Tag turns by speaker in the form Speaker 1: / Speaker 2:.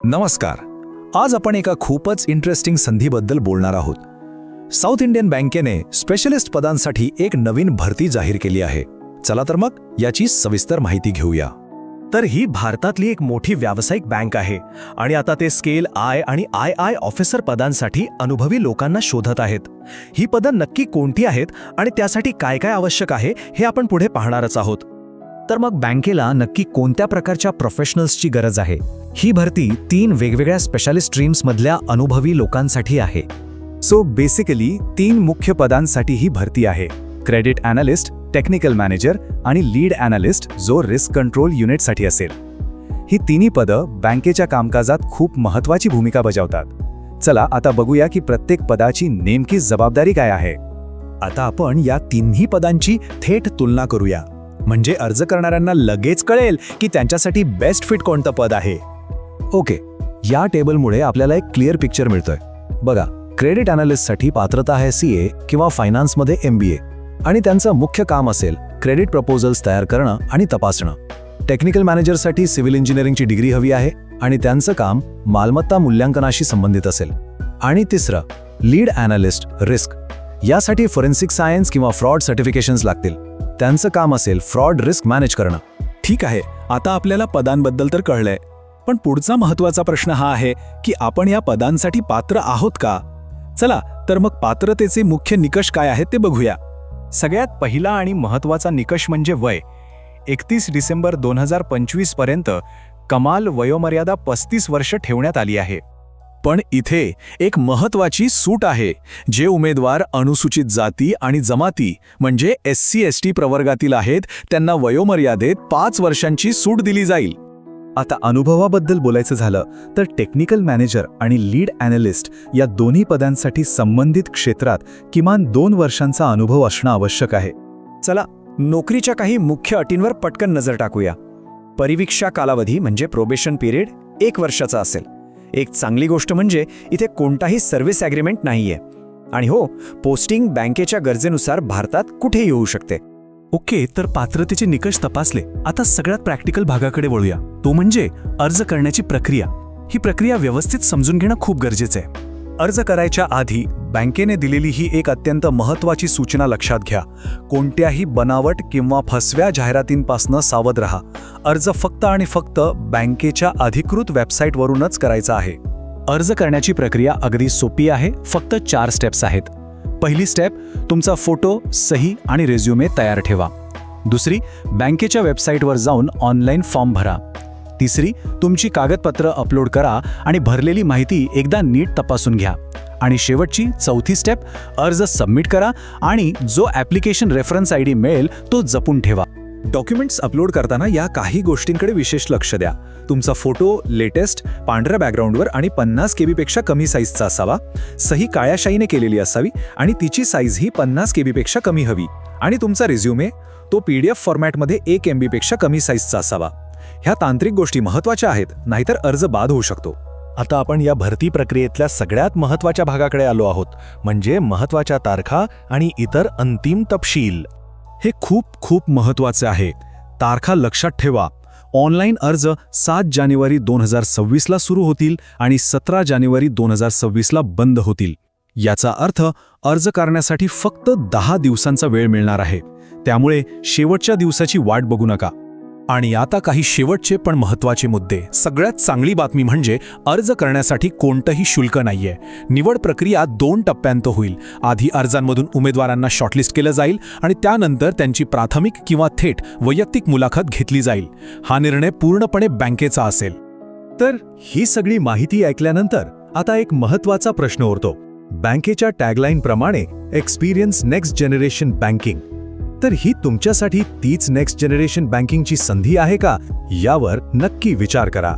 Speaker 1: नमस्कार. आज आपण एका खूपच इंटरेस्टिंग संधीबद्दल बोलणार आहोत. साऊथ इंडियन बँकेने स्पेशलिस्ट पदांसाठी एक नवीन भरती जाहीर केली आहे. चला तर मग याची सविस्तर माहिती घेऊया.
Speaker 2: तर ही भारतातली एक मोठी व्यावसायिक बँक आहे आणि आता ते स्केल आय आणि आय ऑफिसर पदांसाठी अनुभवी लोकांना शोधत आहेत. ही पदं नक्की कोणती आहेत आणि त्यासाठी काय काय आवश्यक आहे हे आपण पुढे पाहणारच आहोत.
Speaker 3: तर मग बँकेला नक्की कोणत्या प्रकारच्या प्रोफेशनल्सची गरज आहे? ही भरती 3 वेगवेगळ्या स्पेशालिस्ट स्ट्रीम्समधल्या अनुभवी लोकांसाठी आहे.
Speaker 4: सो बेसिकली 3 मुख्य पदांसाठी ही भरती आहे. क्रेडिट ॲनालिस्ट, टेक्निकल मॅनेजर आणि लीड ॲनालिस्ट, जो रिस्क कंट्रोल युनिटसाठी असेल. ही तिन्ही पदं बँकेच्या कामकाजात खूप महत्त्वाची भूमिका बजावतात. चला आता बघूया की प्रत्येक पदाची नेमकी जबाबदारी काय आहे.
Speaker 1: आता आपण या तिन्ही पदांची थेट तुलना करूया. म्हणजे अर्ज करणाऱ्यांना लगेच कळेल की त्यांच्यासाठी बेस्ट फिट कोणतं पद आहे.
Speaker 3: ओके, या टेबलमुळे आपल्याला एक क्लिअर पिक्चर मिळतोय. बघा, क्रेडिट ॲनालिस्टसाठी पात्रता आहे CA किंवा फायनान्समध्ये MBA आणि त्यांचं मुख्य काम असेल क्रेडिट प्रपोजल्स तयार करणं आणि तपासणं. टेक्निकल मॅनेजरसाठी सिव्हिल इंजिनिअरिंगची डिग्री हवी आहे आणि त्यांचं काम मालमत्ता मूल्यांकनाशी संबंधित असेल. आणि तिसरं, लीड ॲनालिस्ट रिस्क, यासाठी फॉरेन्सिक सायन्स किंवा फ्रॉड सर्टिफिकेशन्स लागतील. त्यांचं काम असेल फ्रॉड रिस्क मॅनेज करणं.
Speaker 1: ठीक आहे, आता आपल्याला पदांबद्दल तर कळलंय, पण पुढचा महत्त्वाचा प्रश्न हा आहे की आपण या पदांसाठी पात्र आहोत का? चला तर मग पात्रतेचे मुख्य निकष काय आहेत ते बघूया.
Speaker 2: सगळ्यात पहिला आणि महत्त्वाचा निकष म्हणजे वय. 31 डिसेंबर 2025 पर्यंत कमाल वयोमर्यादा 35 वर्ष ठेवण्यात आली आहे.
Speaker 1: पण इथे एक महत्त्वाची सूट आहे. जे उमेदवार अनुसूचित जाती आणि जमाती म्हणजे SC/ST प्रवर्गातील आहेत त्यांना वयोमर्यादेत 5 वर्षांची सूट दिली जाईल.
Speaker 4: आता अनुभवाबद्दल बोलायचं झालं तर टेक्निकल मॅनेजर आणि लीड ॲनालिस्ट या दोन्ही पदांसाठी संबंधित क्षेत्रात किमान 2 वर्षांचा अनुभव असणं आवश्यक आहे.
Speaker 2: चला नोकरीच्या काही मुख्य अटींवर पटकन नजर टाकूया. परिवीक्षा कालावधी म्हणजे प्रोबेशन पिरियड 1 वर्षाचा असेल. एक चांगली गोष्ट म्हणजे इथे कोणताही सर्व्हिस ॲग्रीमेंट नाहीये. आणि हो, पोस्टिंग बँकेच्या गरजेनुसार भारतात कुठेही होऊ शकते.
Speaker 5: ओके, तर पात्रतेचे निकष तपासले. आता सगळ्यात प्रॅक्टिकल भागाकडे वळूया. तो म्हणजे अर्ज करण्याची प्रक्रिया. ही प्रक्रिया व्यवस्थित समजून घेणं खूप गरजेचं आहे.
Speaker 4: अर्ज करायच्या आधी बँकेने दिलेली ही एक अत्यंत महत्त्वाची सूचना लक्षात घ्या. कोणत्याही बनावट किंवा फसव्या जाहिरातींपासून सावध रहा. अर्ज फक्त आणि फक्त बँकेच्या अधिकृत वेबसाईटवरूनच करायचा आहे.
Speaker 3: अर्ज करण्याची प्रक्रिया अगदी सोपी आहे. फक्त 4 स्टेप्स आहेत. पहिली स्टेप, तुमचा फोटो, सही आणि रेझ्युमे तयार ठेवा. दुसरी, बँकेच्या वेबसाईटवर जाऊन ऑनलाईन फॉर्म भरा. तिसरी, तुमची कागदपत्र अपलोड करा आणि भरलेली माहिती एकदा नीट तपासून घ्या. आणि शेवटची 4थी स्टेप, अर्ज सबमिट करा आणि जो ॲप्लिकेशन रेफरन्स ID मिळेल तो जपून ठेवा.
Speaker 1: डॉक्युमेंट्स अपलोड करताना या काही गोष्टींकडे विशेष लक्ष द्या. तुमचा फोटो लेटेस्ट, पांढऱ्या बॅकग्राऊंडवर आणि 50 KB पेक्षा कमी साईजचा असावा. सही काळ्या शाईने केलेली असावी आणि तिची साईज ही 50 KB पेक्षा कमी हवी. आणि तुमचा रिझ्युमे तो PDF फॉर्मॅटमध्ये 1 MB पेक्षा कमी साईजचा असावा. ह्या तांत्रिक गोष्टी महत्त्वाच्या आहेत, नाहीतर अर्ज बाद होऊ शकतो.
Speaker 2: आता आपण या भरती प्रक्रियेतल्या सगळ्यात महत्त्वाच्या भागाकडे आलो आहोत, म्हणजे महत्त्वाच्या तारखा आणि इतर अंतिम तपशील.
Speaker 1: हे खूप महत्त्वाचे आहे. तारखा लक्षात ठेवा. ऑनलाईन अर्ज 7 जानेवारी 2026ला सुरू होतील आणि 17 जानेवारी 2026ला बंद होतील. याचा अर्थ अर्ज करण्यासाठी फक्त 10 दिवसांचा वेळ मिळणार आहे. त्यामुळे शेवटच्या दिवसाची वाट बघू नका. आणि आता काही शेवटचे पण महत्त्वाचे मुद्दे. सगळ्यात चांगली बातमी म्हणजे अर्ज करण्यासाठी कोणतंही शुल्क नाहीये. निवड प्रक्रिया 2 टप्प्यांत होईल. आधी अर्जांमधून उमेदवारांना शॉर्टलिस्ट केलं जाईल आणि त्यानंतर त्यांची प्राथमिक किंवा थेट वैयक्तिक मुलाखत घेतली जाईल. हा निर्णय पूर्णपणे बँकेचा असेल.
Speaker 4: तर ही सगळी माहिती ऐकल्यानंतर आता एक महत्त्वाचा प्रश्न उरतो. बँकेच्या टॅगलाईन प्रमाणे एक्सपिरियन्स नेक्स्ट जनरेशन बँकिंग. तर ही तुमच्यासाठी तीच नेक्स्ट जनरेशन बँकिंगची संधी आहे का, यावर नक्की विचार करा.